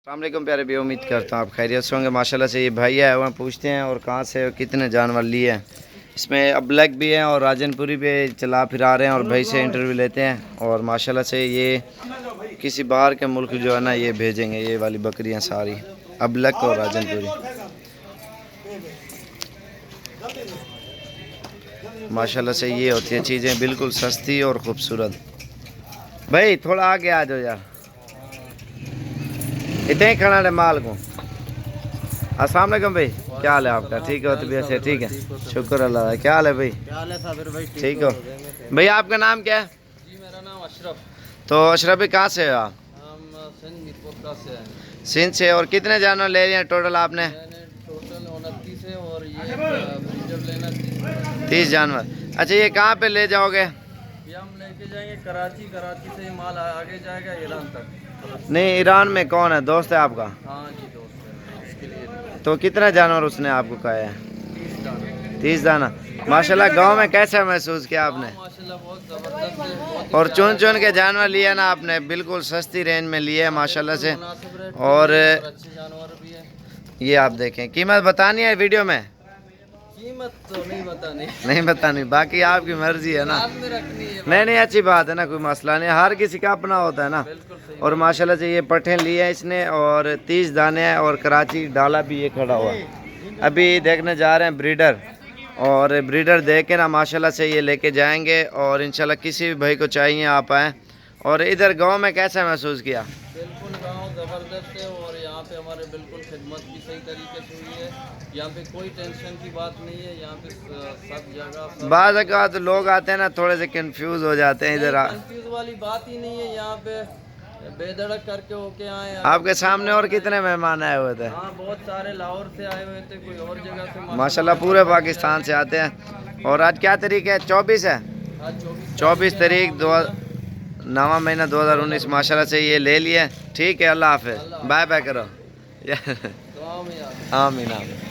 अस्सलाम वालेकुम प्यारे भी, उम्मीद करता हूँ आप खैरियत से होंगे। माशाल्लाह से ये भाई है वहाँ पूछते हैं और कहाँ से और कितने जानवर लिए हैं। इसमें अब्लैक भी हैं और राजनपुरी भी चला फिरा रहे हैं और भाई से इंटरव्यू लेते हैं। और माशाल्लाह से ये किसी बाहर के मुल्क जो है ना ये भेजेंगे। ये वाली बकरियाँ सारी अब्लैक और राजनपुरी माशाल्लाह से ये होती हैं चीज़ें बिल्कुल सस्ती और ख़ूबसूरत। भाई थोड़ा आगे आ जाओ यार, इतने ही खड़ा है माल को। अस्सलाम वालेकुम भाई, क्या हाल है आपका? ठीक हो? तबीयत से ठीक है? शुक्र अल्लाह का। क्या हाल है भाई? ठीक हो भाई? आपका नाम क्या है? जी मेरा नाम अशरफ। तो अशरफ भाई कहाँ से हो आप? हम सिंध मीरपुर से हैं। सिंध से। और कितने जानवर ले लिए हैं टोटल आपने? मैंने टोटल 29 है और ये ब्रीडर लेना 30 जानवर। अच्छा ये कहाँ पे ले जाओगे? ये हम लेके जाएंगे कराची। कराची से ये माल आगे जाएगा ईरान तक। नहीं, ईरान में कौन है? दोस्त है आपका? हाँ जी दोस्त है, उसके लिए तो कितना जानवर उसने आपको कहा है? 30 दाना। 30 दाना। माशाल्लाह गांव में कैसा महसूस किया आपने? हाँ, माशाल्लाह बहुत ज़बरदस्त है। बहुत और चुन चुन के जानवर लिए ना आपने, बिल्कुल सस्ती रेंज में लिए है माशाल्लाह से। और अच्छे जानवर भी है। ये आप देखें, कीमत बतानी है वीडियो में? कीमत तो नहीं बतानी। नहीं बतानी, बाकी आपकी मर्जी है ना। साथ में रखनी है। नहीं नहीं, अच्छी बात है ना, कोई मसला नहीं, हर किसी का अपना होता है ना। बिल्कुल सही। और माशाल्लाह से ये पट्टे लिए हैं इसने और 30 दाने हैं। और कराची डाला भी ये खड़ा हुआ है। अभी देखने जा रहे हैं ब्रीडर, और ब्रीडर देख के ना माशाल्लाह से ये लेके जाएंगे। और इंशाल्लाह किसी भी भाई को चाहिए आप आएँ। और इधर गांव में कैसा महसूस किया? बिल्कुल गांव ज़बरदस्त है और यहाँ पे हमारे बिल्कुल खिदमत भी सही तरीके से हुई है। यहाँ पे कोई टेंशन की बात नहीं है। यहाँ पे सब जगह बाद अकात लोग आते हैं ना थोड़े से कंफ्यूज हो जाते हैं इधर। कंफ्यूज वाली बात ही नहीं है। यहाँ पे बेधड़क करके होके आए। आपके सामने और कितने मेहमान आए हुए थे? हाँ बहुत सारे लाहौर से आए हुए थे, कोई और जगह से। माशाल्लाह पूरे पाकिस्तान से आते हैं। और आज क्या तारीख है? 24 है। आज 24 तारीख 9वां महीना 2019। माशाल्लाह से ये ले लिए। ठीक है, अल्लाह हाफिज़, बाय बाय करो। दुआ में याद। आमीन आमीन।